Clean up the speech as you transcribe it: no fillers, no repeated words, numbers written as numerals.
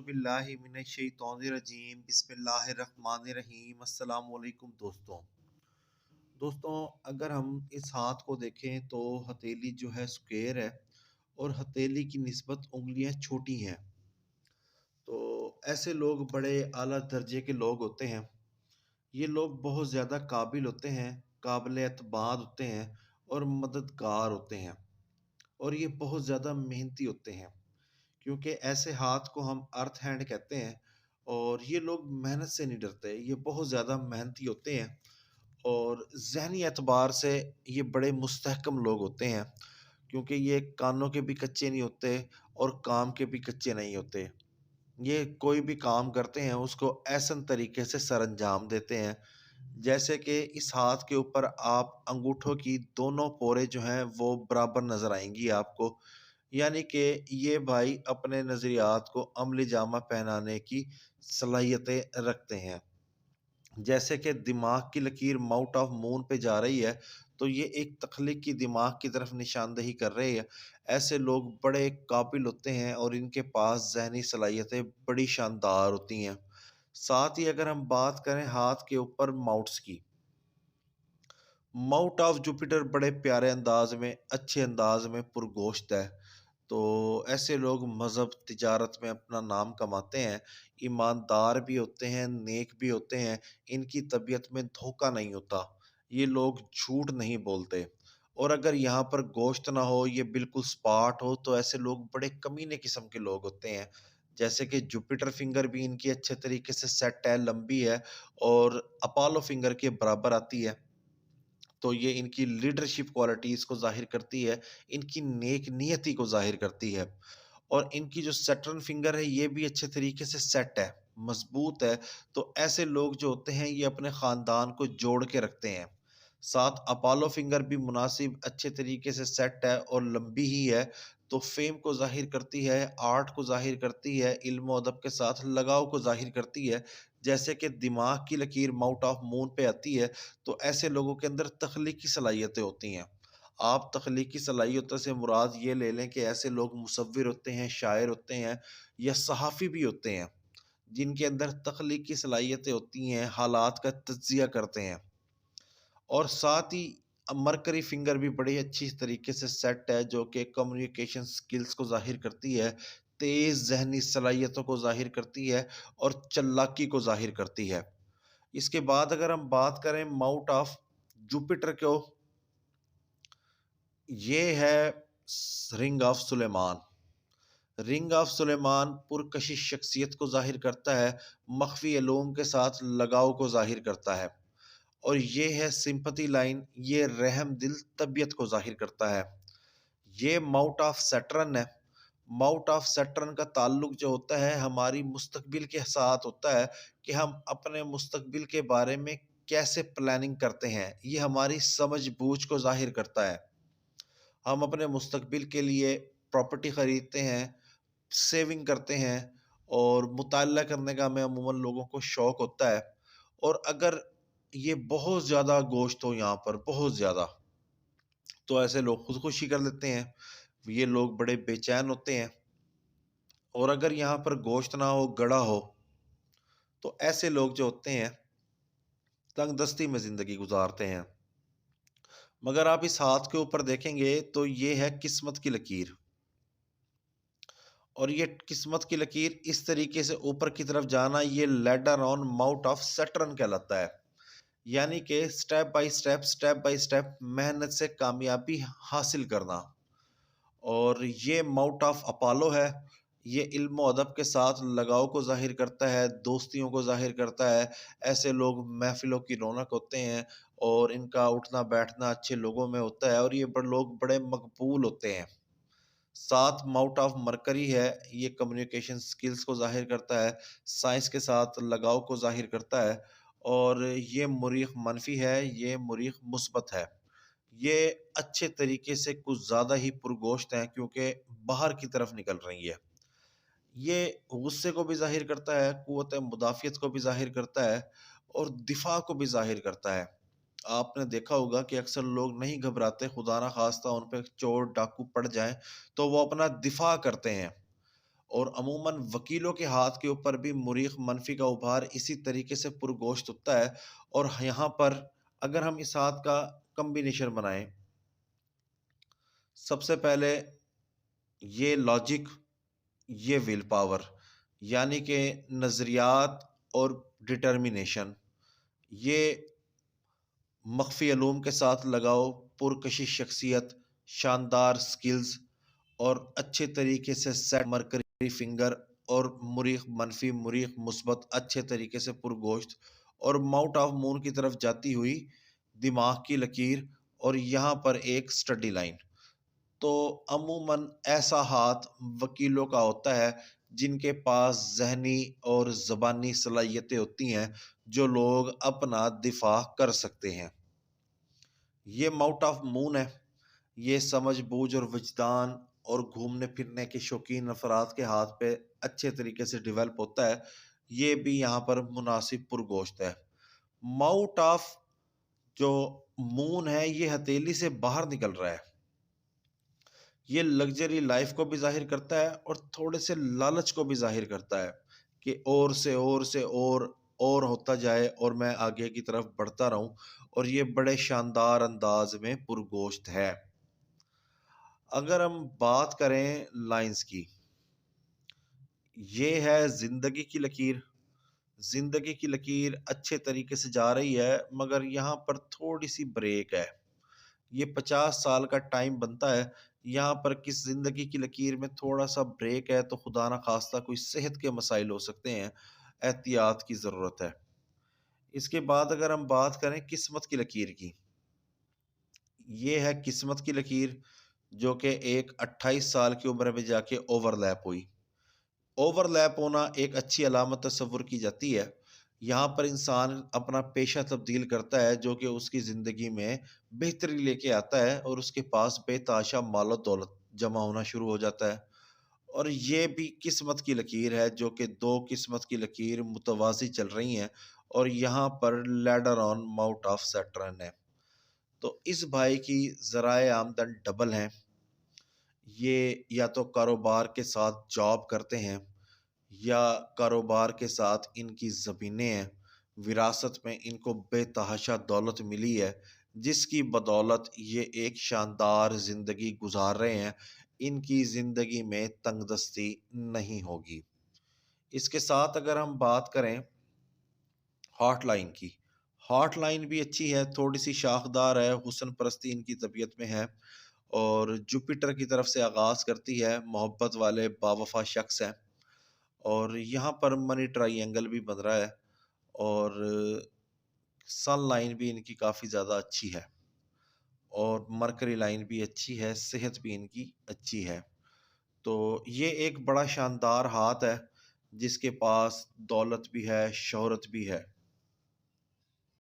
باللہ من الشیطان الرجیم بسم اللہ الرحمن الرحیم السلام علیکم دوستوں اگر ہم اس ہاتھ کو دیکھیں تو ہتھیلی جو ہے سکوئر ہے اور ہتھیلی کی نسبت انگلیاں چھوٹی ہیں. تو ایسے لوگ بڑے اعلیٰ درجے کے لوگ ہوتے ہیں. یہ لوگ بہت زیادہ قابل ہوتے ہیں، قابل اعتماد ہوتے ہیں اور مددگار ہوتے ہیں، اور یہ بہت زیادہ محنتی ہوتے ہیں کیونکہ ایسے ہاتھ کو ہم ارتھ ہینڈ کہتے ہیں. اور یہ لوگ محنت سے نہیں ڈرتے، یہ بہت زیادہ محنتی ہوتے ہیں اور ذہنی اعتبار سے یہ بڑے مستحکم لوگ ہوتے ہیں کیونکہ یہ کانوں کے بھی کچے نہیں ہوتے اور کام کے بھی کچے نہیں ہوتے. یہ کوئی بھی کام کرتے ہیں اس کو احسن طریقے سے سر انجام دیتے ہیں. جیسے کہ اس ہاتھ کے اوپر آپ انگوٹھوں کی دونوں پورے جو ہیں وہ برابر نظر آئیں گی آپ کو، یعنی کہ یہ بھائی اپنے نظریات کو عملی جامہ پہنانے کی صلاحیتیں رکھتے ہیں. جیسے کہ دماغ کی لکیر ماؤٹ آف مون پہ جا رہی ہے تو یہ ایک تخلیق کی دماغ کی طرف نشاندہی کر رہے ہیں. ایسے لوگ بڑے قابل ہوتے ہیں اور ان کے پاس ذہنی صلاحیتیں بڑی شاندار ہوتی ہیں. ساتھ ہی اگر ہم بات کریں ہاتھ کے اوپر ماؤٹس کی، ماؤٹ آف جوپیٹر بڑے پیارے انداز میں، اچھے انداز میں پرگوشت ہے. تو ایسے لوگ مذہب تجارت میں اپنا نام کماتے ہیں، ایماندار بھی ہوتے ہیں، نیک بھی ہوتے ہیں. ان کی طبیعت میں دھوکہ نہیں ہوتا، یہ لوگ جھوٹ نہیں بولتے. اور اگر یہاں پر گوشت نہ ہو، یہ بالکل سپاٹ ہو، تو ایسے لوگ بڑے کمینے قسم کے لوگ ہوتے ہیں. جیسے کہ جوپیٹر فنگر بھی ان کی اچھے طریقے سے سیٹ ہے، لمبی ہے اور اپالو فنگر کے برابر آتی ہے. تو یہ ان کی لیڈرشپ کوالٹیز کو ظاہر کرتی ہے، ان کی نیک نیتی کو ظاہر کرتی ہے. اور ان کی جو سیٹرن فنگر ہے یہ بھی اچھے طریقے سے سیٹ ہے، مضبوط ہے. تو ایسے لوگ جو ہوتے ہیں یہ اپنے خاندان کو جوڑ کے رکھتے ہیں. ساتھ اپالو فنگر بھی مناسب اچھے طریقے سے سیٹ ہے اور لمبی ہی ہے. تو فیم کو ظاہر کرتی ہے، آرٹ کو ظاہر کرتی ہے، علم و ادب کے ساتھ لگاؤ کو ظاہر کرتی ہے. جیسے کہ دماغ کی لکیر ماؤٹ آف مون پہ آتی ہے تو ایسے لوگوں کے اندر تخلیقی صلاحیتیں ہوتی ہیں. آپ تخلیقی صلاحیتوں سے مراد یہ لے لیں کہ ایسے لوگ مصور ہوتے ہیں، شاعر ہوتے ہیں یا صحافی بھی ہوتے ہیں جن کے اندر تخلیقی صلاحیتیں ہوتی ہیں، حالات کا تجزیہ کرتے ہیں. اور ساتھ ہی مرکری فنگر بھی بڑی اچھی طریقے سے سیٹ ہے جو کہ کمیونیکیشن سکلز کو ظاہر کرتی ہے، تیز ذہنی صلاحیتوں کو ظاہر کرتی ہے اور چلاکی کو ظاہر کرتی ہے. اس کے بعد اگر ہم بات کریں ماؤٹ آف جوپیٹر کو، یہ ہے رنگ آف سلیمان. رنگ آف سلیمان پرکشش شخصیت کو ظاہر کرتا ہے، مخفی علوم کے ساتھ لگاؤ کو ظاہر کرتا ہے. اور یہ ہے سمپتھی لائن، یہ رحم دل طبیعت کو ظاہر کرتا ہے. یہ ماؤٹ آف سیٹرن ہے. ماؤٹ آف سیٹرن کا تعلق جو ہوتا ہے ہماری مستقبل کے ساتھ ہوتا ہے کہ ہم اپنے مستقبل کے بارے میں کیسے پلاننگ کرتے ہیں. یہ ہماری سمجھ بوجھ کو ظاہر کرتا ہے. ہم اپنے مستقبل کے لیے پراپرٹی خریدتے ہیں، سیونگ کرتے ہیں اور مطالعہ کرنے کا ہمیں عموماً لوگوں کو شوق ہوتا ہے. اور اگر یہ بہت زیادہ گوشت ہو یہاں پر بہت زیادہ، تو ایسے لوگ خودکشی کر لیتے ہیں. یہ لوگ بڑے بے چین ہوتے ہیں. اور اگر یہاں پر گوشت نہ ہو، گڑا ہو، تو ایسے لوگ جو ہوتے ہیں تنگ دستی میں زندگی گزارتے ہیں. مگر آپ اس ہاتھ کے اوپر دیکھیں گے تو یہ ہے قسمت کی لکیر. اور یہ قسمت کی لکیر اس طریقے سے اوپر کی طرف جانا، یہ leader on mouth of Saturn کہلاتا ہے. یعنی کہ سٹیپ بائی سٹیپ محنت سے کامیابی حاصل کرنا. اور یہ ماؤٹ آف اپالو ہے. یہ علم و ادب کے ساتھ لگاؤ کو ظاہر کرتا ہے، دوستیوں کو ظاہر کرتا ہے. ایسے لوگ محفلوں کی رونق ہوتے ہیں اور ان کا اٹھنا بیٹھنا اچھے لوگوں میں ہوتا ہے اور یہ لوگ بڑے مقبول ہوتے ہیں. ساتھ ماؤٹ آف مرکری ہے، یہ کمیونیکیشن سکلز کو ظاہر کرتا ہے، سائنس کے ساتھ لگاؤ کو ظاہر کرتا ہے. اور یہ مریخ منفی ہے، یہ مریخ مثبت ہے. یہ اچھے طریقے سے کچھ زیادہ ہی پرگوشت ہیں کیونکہ باہر کی طرف نکل رہی ہے. یہ غصے کو بھی ظاہر کرتا ہے، قوت مدافعت کو بھی ظاہر کرتا ہے اور دفاع کو بھی ظاہر کرتا ہے. آپ نے دیکھا ہوگا کہ اکثر لوگ نہیں گھبراتے، خدا نہ خواستہ ان پہ چور ڈاکو پڑ جائیں تو وہ اپنا دفاع کرتے ہیں. اور عموماً وکیلوں کے ہاتھ کے اوپر بھی مریخ منفی کا ابھار اسی طریقے سے پرگوشت ہوتا ہے۔ اور یہاں پر اگر ہم اس ہاتھ کا کمبینیشن بنائیں، سب سے پہلے یہ لاجک، یہ ول پاور، یعنی کہ نظریات اور ڈٹرمینیشن، یہ مخفی علوم کے ساتھ لگاؤ، پرکشش شخصیت، شاندار سکلز اور اچھے طریقے سے سیٹ مرکری فنگر، اور مریخ منفی مریخ مثبت اچھے طریقے سے پرگوشت اور ماؤنٹ آف مون کی طرف جاتی ہوئی دماغ کی لکیر، اور یہاں پر ایک سٹڈی لائن۔ تو عموماً ایسا ہاتھ وکیلوں کا ہوتا ہے جن کے پاس ذہنی اور زبانی صلاحیتیں ہوتی ہیں جو لوگ اپنا دفاع کر سکتے ہیں۔ یہ ماؤنٹ آف مون ہے، یہ سمجھ بوجھ اور وجدان اور گھومنے پھرنے کے شوقین افراد کے ہاتھ پہ اچھے طریقے سے ڈیولپ ہوتا ہے۔ یہ بھی یہاں پر مناسب پرگوشت ہے۔ ماؤنٹ آف جو مون ہے یہ ہتھیلی سے باہر نکل رہا ہے، یہ لگژری لائف کو بھی ظاہر کرتا ہے اور تھوڑے سے لالچ کو بھی ظاہر کرتا ہے کہ اور ہوتا جائے اور میں آگے کی طرف بڑھتا رہوں، اور یہ بڑے شاندار انداز میں پرگوشت ہے۔ اگر ہم بات کریں لائنز کی، یہ ہے زندگی کی لکیر۔ زندگی کی لکیر اچھے طریقے سے جا رہی ہے، مگر یہاں پر تھوڑی سی بریک ہے۔ یہ 50 سال کا ٹائم بنتا ہے، یہاں پر کس زندگی کی لکیر میں تھوڑا سا بریک ہے تو خدا نہ خواستہ کوئی صحت کے مسائل ہو سکتے ہیں، احتیاط کی ضرورت ہے۔ اس کے بعد اگر ہم بات کریں قسمت کی لکیر کی، یہ ہے قسمت کی لکیر جو کہ ایک 28 سال کی عمر میں جا کے اوور لیپ ہوئی۔ اوور لیپ ہونا ایک اچھی علامت تصور کی جاتی ہے۔ یہاں پر انسان اپنا پیشہ تبدیل کرتا ہے جو کہ اس کی زندگی میں بہتری لے کے آتا ہے، اور اس کے پاس بے تحاشا مال و دولت جمع ہونا شروع ہو جاتا ہے۔ اور یہ بھی قسمت کی لکیر ہے جو کہ دو قسمت کی لکیر متوازی چل رہی ہیں، اور یہاں پر leader on mount of Saturn ہے۔ تو اس بھائی کی ذرائع آمدن ڈبل ہیں۔ یہ یا تو کاروبار کے ساتھ جاب کرتے ہیں، یا کاروبار کے ساتھ ان کی زمینیں ہیں، وراثت میں ان کو بے تحاشا دولت ملی ہے جس کی بدولت یہ ایک شاندار زندگی گزار رہے ہیں۔ ان کی زندگی میں تنگ دستی نہیں ہوگی۔ اس کے ساتھ اگر ہم بات کریں ہاٹ لائن کی، ہاٹ لائن بھی اچھی ہے، تھوڑی سی شاخدار ہے، حسن پرستی ان کی طبیعت میں ہے، اور جوپیٹر کی طرف سے آغاز کرتی ہے، محبت والے باوفا شخص ہیں، اور یہاں پر منی ٹرائی اینگل بھی بن رہا ہے، اور سن لائن بھی ان کی کافی زیادہ اچھی ہے، اور مرکری لائن بھی اچھی ہے، صحت بھی ان کی اچھی ہے۔ تو یہ ایک بڑا شاندار ہاتھ ہے جس کے پاس دولت بھی ہے، شہرت بھی ہے۔